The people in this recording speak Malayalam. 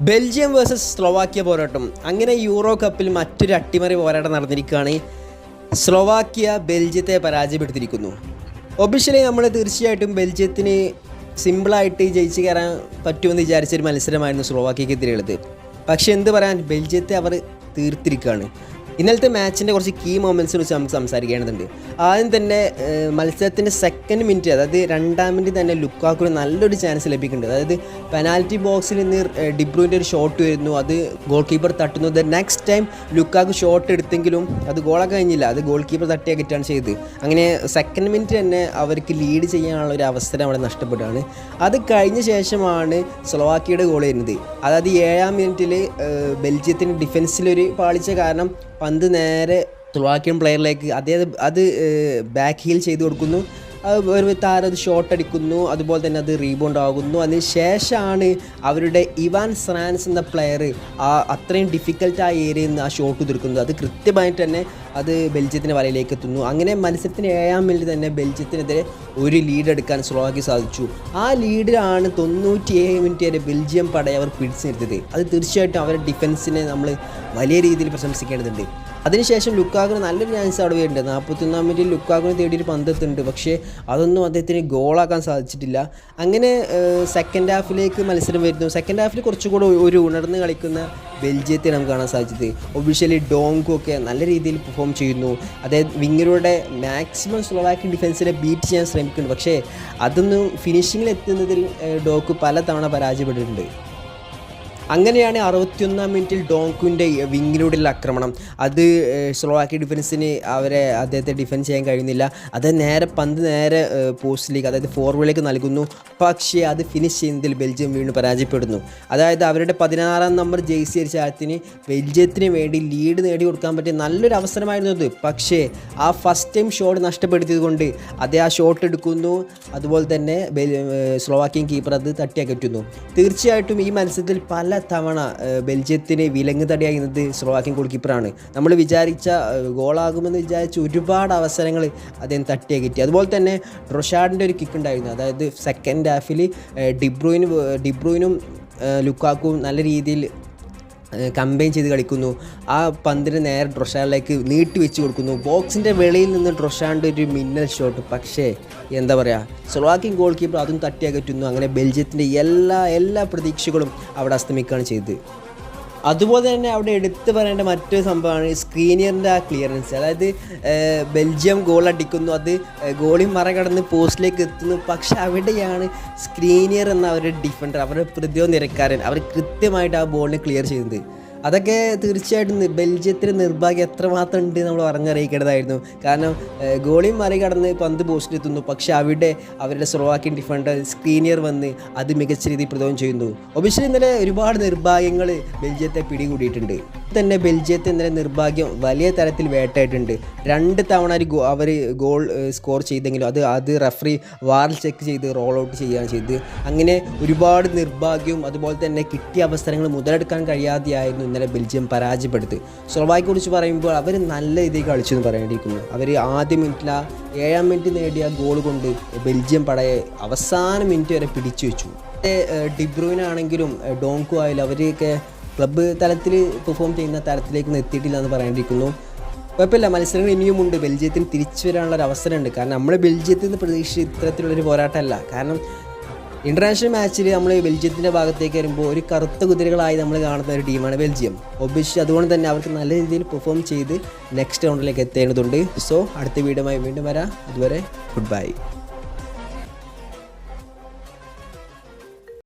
ബെൽജിയം വേഴ്സസ് സ്ലോവാക്യ പോരാട്ടം. അങ്ങനെ യൂറോ കപ്പിൽ മറ്റൊരു അട്ടിമറി പോരാട്ടം നടന്നിരിക്കുകയാണ്. സ്ലോവാക്യ ബെൽജിയത്തെ പരാജയപ്പെടുത്തിയിരിക്കുന്നു. ഒഫീഷ്യലി നമ്മൾ തീർച്ചയായിട്ടും ബെൽജിയത്തിന് സിമ്പിളായിട്ട് ജയിച്ച് കയറാൻ പറ്റുമെന്ന് വിചാരിച്ചൊരു മത്സരമായിരുന്നു സ്ലോവാക്യക്കെതിരെയുള്ളത്. പക്ഷേ എന്ത് പറയാൻ, ബെൽജിയത്തെ അവർ തീർത്തിരിക്കുകയാണ്. ഇന്നലത്തെ മാച്ചിൻ്റെ കുറച്ച് കീ മൊമെൻറ്റ്സിനെ കുറിച്ച് നമുക്ക് സംസാരിക്കേണ്ടതുണ്ട്. ആദ്യം തന്നെ മത്സരത്തിൻ്റെ സെക്കൻഡ് മിനിറ്റ്, അതായത് രണ്ടാം മിനിറ്റ് തന്നെ ലുക്കാക്കുവിന് നല്ലൊരു ചാൻസ് ലഭിക്കുന്നുണ്ട്. അതായത് പെനാൽറ്റി ബോക്സിൽ നിന്ന് ഡിബ്രൂയിൻ്റെ ഒരു ഷോട്ട് വരുന്നു, അത് ഗോൾ കീപ്പർ തട്ടുന്നു. നെക്സ്റ്റ് ടൈം ലുക്കാക്കു ഷോട്ട് എടുത്തെങ്കിലും അത് ഗോളൊക്കെ കഴിഞ്ഞില്ല, അത് ഗോൾ കീപ്പർ തട്ടിയാക്കിയിട്ടാണ് ചെയ്തത്. അങ്ങനെ സെക്കൻഡ് മിനിറ്റ് തന്നെ അവർക്ക് ലീഡ് ചെയ്യാനുള്ള ഒരു അവസരം അവിടെ നഷ്ടപ്പെടുകയാണ്. അത് കഴിഞ്ഞ ശേഷമാണ് സ്ലോവാക്യയുടെ ഗോൾ വരുന്നത്. അതായത് 7-ാം മിനിറ്റിൽ ബെൽജിയത്തിൻ്റെ ഡിഫൻസിലൊരു പാളിച്ച കാരണം പന്ത് നേരെ സ്ലോവാക്യൻ പ്ലെയറിലേക്ക് അത് ബാക്ക് ഹീൽ ചെയ്ത് കൊടുക്കുന്നു. ഒരു താരം ഷോട്ട് അടിക്കുന്നു, അതുപോലെ തന്നെ അത് റീബൗണ്ട് ആകുന്നു. അതിന് ശേഷമാണ് അവരുടെ ഇവാൻ സ്രാൻസ് എന്ന പ്ലെയർ അത്രയും ഡിഫിക്കൽട്ടായ ഏരിയയിൽ നിന്ന് ആ ഷോട്ട് തീർക്കുന്നത്. അത് കൃത്യമായിട്ട് തന്നെ അത് ബെൽജിയത്തിൻ്റെ വലയിലേക്ക് എത്തുന്നു. അങ്ങനെ മത്സരത്തിന് 7-ാം മിനിറ്റ് തന്നെ ബെൽജിയത്തിനെതിരെ ഒരു ലീഡ് എടുക്കാൻ സ്ലോവാക്യ സാധിച്ചു. ആ ലീഡിലാണ് 97 മിനിറ്റ് വരെ ബെൽജിയം പടയെ അവർ പിടിച്ചു നിർത്തിയത്. അത് തീർച്ചയായിട്ടും അവരുടെ ഡിഫൻസിനെ നമ്മൾ വലിയ രീതിയിൽ പ്രശംസിക്കേണ്ടതുണ്ട്. അതിനുശേഷം ലുക്കാക്കുവിന് നല്ലൊരു ചാൻസ് അവിടെ വരുന്നുണ്ട്. 41-ാം മിനിറ്റിൽ ലുക്കാക്കുവിന് തേടിയൊരു പന്തെത്തുന്നുണ്ട്, പക്ഷേ അതൊന്നും അദ്ദേഹത്തിന് ഗോളാക്കാൻ സാധിച്ചിട്ടില്ല. അങ്ങനെ സെക്കൻഡ് ഹാഫിലേക്ക് മത്സരം വരുന്നു. സെക്കൻഡ് ഹാഫിൽ കുറച്ചുകൂടെ ഒരു ഉണർന്ന് കളിക്കുന്ന ബെൽജിയത്തെ നമുക്ക് കാണാൻ സാധിച്ചത്. ഒഫീഷ്യലി ഡോങ്കു ഒക്കെ നല്ല രീതിയിൽ പെർഫോം ചെയ്യുന്നു. അതായത് വിങ്ങറുടെ മാക്സിമം സ്ലോവാക്യൻ ഡിഫൻസിനെ ബീറ്റ് ചെയ്യാൻ ശ്രമിക്കുന്നുണ്ട്, പക്ഷേ അതൊന്നും ഫിനിഷിങ്ങിൽ എത്തുന്നതിൽ ഡോങ്കു പലതവണ പരാജയപ്പെട്ടിട്ടുണ്ട്. അങ്ങനെയാണ് 61-ാം മിനിറ്റിൽ ഡോങ്കുവിൻ്റെ വിങ്ങിലൂടെയുള്ള ആക്രമണം. അത് സ്ലോവാക്യ ഡിഫൻസിന് അദ്ദേഹത്തെ ഡിഫെൻസ് ചെയ്യാൻ കഴിയുന്നില്ല. അത് പന്ത് നേരെ പോസ്റ്റിലേക്ക്, അതായത് ഫോർവേഡിലേക്ക് നൽകുന്നു. പക്ഷേ അത് ഫിനിഷ് ചെയ്യുന്നതിൽ ബെൽജിയം വീണ്ടും പരാജയപ്പെടുന്നു. അതായത് അവരുടെ 16-ാം നമ്പർ ജേഴ്സി അടിച്ച ആഴത്തിന് ബെൽജിയത്തിന് വേണ്ടി ലീഡ് നേടിക്കൊടുക്കാൻ പറ്റിയ നല്ലൊരു അവസരമായിരുന്നു അത്. പക്ഷേ ആ ഫസ്റ്റ് ടൈം ഷോട്ട് നഷ്ടപ്പെടുത്തിയത് കൊണ്ട് ആ ഷോട്ട് എടുക്കുന്നു. അതുപോലെ തന്നെ സ്ലോവാക്യൻ കീപ്പർ അത് തട്ടിയകറ്റുന്നു. തീർച്ചയായിട്ടും ഈ മത്സരത്തിൽ പല തവണ ബെൽജിയത്തിന് വിലങ്ങ് തടിയാകുന്നത് സ്ലോവാക്യൻ ഗോൾ കീപ്പറാണ്. നമ്മൾ ഗോളാകുമെന്ന് വിചാരിച്ച ഒരുപാട് അവസരങ്ങൾ അദ്ദേഹം തട്ടിയകറ്റി. അതുപോലെ തന്നെ ട്രൊഷാർഡിൻ്റെ ഒരു കിക്ക് ഉണ്ടായിരുന്നു. അതായത് സെക്കൻഡ് ഹാഫിൽ ഡിബ്രൂയിനും ലുക്കാക്കും നല്ല രീതിയിൽ കമ്പൈൻ ചെയ്ത് കളിക്കുന്നു. ആ പന്തിന് നേരെ ട്രൊഷാർഡിലേക്ക് നീട്ടി വെച്ച് കൊടുക്കുന്നു. ബോക്സിൻ്റെ വെളിയിൽ നിന്ന് ട്രൊഷാർഡിൻ്റെ ഒരു മിന്നൽ ഷോട്ട്, പക്ഷേ എന്താ പറയുക, സ്ലോവാക്യൻ ഗോൾ കീപ്പർ അതും തട്ടിയകറ്റുന്നു. അങ്ങനെ ബെൽജിയത്തിൻ്റെ എല്ലാ പ്രതീക്ഷകളും അവിടെ അസ്തമിക്കുകയാണ് ചെയ്തത്. അതുപോലെ തന്നെ അവിടെ എടുത്തു പറയേണ്ട മറ്റൊരു സംഭവമാണ് സ്ക്രീനിയറിൻ്റെ ആ ക്ലിയറൻസ്. അതായത് ബെൽജിയം ഗോൾ അടിക്കുന്നു, അത് ഗോളി മറികടന്ന് പോസ്റ്റിലേക്ക് എത്തുന്നു. പക്ഷെ അവിടെയാണ് സ്ക്രീനിയർ എന്ന അവരുടെ ഡിഫൻഡർ, അവരുടെ പ്രതിരോധ നിരക്കാരൻ, അവർ കൃത്യമായിട്ട് ആ ബോളിനെ ക്ലിയർ ചെയ്യുന്നത്. അതൊക്കെ തീർച്ചയായിട്ടും ബെൽജിയത്തിൻ്റെ നിർഭാഗ്യം എത്രമാത്രം ഉണ്ട് നമ്മൾ പറഞ്ഞറിയിക്കേണ്ടതായിരുന്നു. കാരണം ഗോളിയും മറികടന്ന് പന്ത് പോസ്റ്റിലെത്തുന്നു, പക്ഷേ അവിടെ അവരുടെ സ്ലോവാക്യൻ ഡിഫൻഡർ സ്ക്രീനിയർ വന്ന് അത് മികച്ച രീതിയിൽ പ്രതിരോധം ചെയ്യുന്നു. ഒബിഷ്യലി ഇന്നലെ ഒരുപാട് നിർഭാഗ്യങ്ങൾ ബെൽജിയത്തെ പിടികൂടിയിട്ടുണ്ട്. തന്നെ ബെൽജിയത്തെ ഇന്നലെ നിർഭാഗ്യം വലിയ തരത്തിൽ വേട്ടയായിട്ടുണ്ട്. 2 തവണ അവർ ഗോൾ സ്കോർ ചെയ്തെങ്കിലും അത് റഫറി വാറിൽ ചെക്ക് ചെയ്ത് റോൾ ഔട്ട് ചെയ്യുകയാണ് ചെയ്തത്. അങ്ങനെ ഒരുപാട് നിർഭാഗ്യവും അതുപോലെ തന്നെ കിട്ടിയ അവസരങ്ങൾ മുതലെടുക്കാൻ കഴിയാതെയായിരുന്നു ഇന്നലെ ബെൽജിയം പരാജയപ്പെടുത്തി. സ്ലോവാക്യയെ കുറിച്ച് പറയുമ്പോൾ അവർ നല്ല രീതിയിൽ കളിച്ചു എന്ന് പറയേണ്ടിയിരിക്കുന്നു. അവർ ആദ്യ മിനിറ്റിൽ 7-ാം മിനിറ്റ് നേടിയ ഗോൾ കൊണ്ട് ബെൽജിയം പടയെ അവസാന മിനിറ്റ് വരെ പിടിച്ചു വെച്ചു. ഡിബ്രൂയിനാണെങ്കിലും ഡോങ്കു ആയാലും അവരെയൊക്കെ ക്ലബ്ബ് തലത്തിൽ പെർഫോം ചെയ്യുന്ന തരത്തിലേക്ക് എത്തിയിട്ടില്ല എന്ന് പറയേണ്ടിയിരിക്കുന്നു. കുഴപ്പമില്ല, മത്സരങ്ങൾ ഇനിയുമുണ്ട്. ബെൽജിയത്തിന് തിരിച്ചു വരാനുള്ളൊരു അവസരമുണ്ട്. കാരണം നമ്മൾ ബെൽജിയത്തിൽ നിന്ന് പ്രതീക്ഷിച്ച് ഇത്തരത്തിലുള്ളൊരു പോരാട്ടമല്ല. കാരണം ഇൻ്റർനാഷണൽ മാച്ചിൽ നമ്മൾ ബെൽജിയത്തിൻ്റെ ഭാഗത്തേക്ക് വരുമ്പോൾ ഒരു കറുത്ത കുതിരകളായി നമ്മൾ കാണുന്ന ഒരു ടീമാണ് ബെൽജിയം. ഒബിയസ്ലി അതുകൊണ്ട് തന്നെ അവർക്ക് നല്ല രീതിയിൽ പെർഫോം ചെയ്ത് നെക്സ്റ്റ് റൗണ്ടിലേക്ക് എത്തേണ്ടതുണ്ട്. സോ അടുത്ത വീഡിയോയുമായി വീണ്ടും വരാം. അതുവരെ ഗുഡ് ബൈ.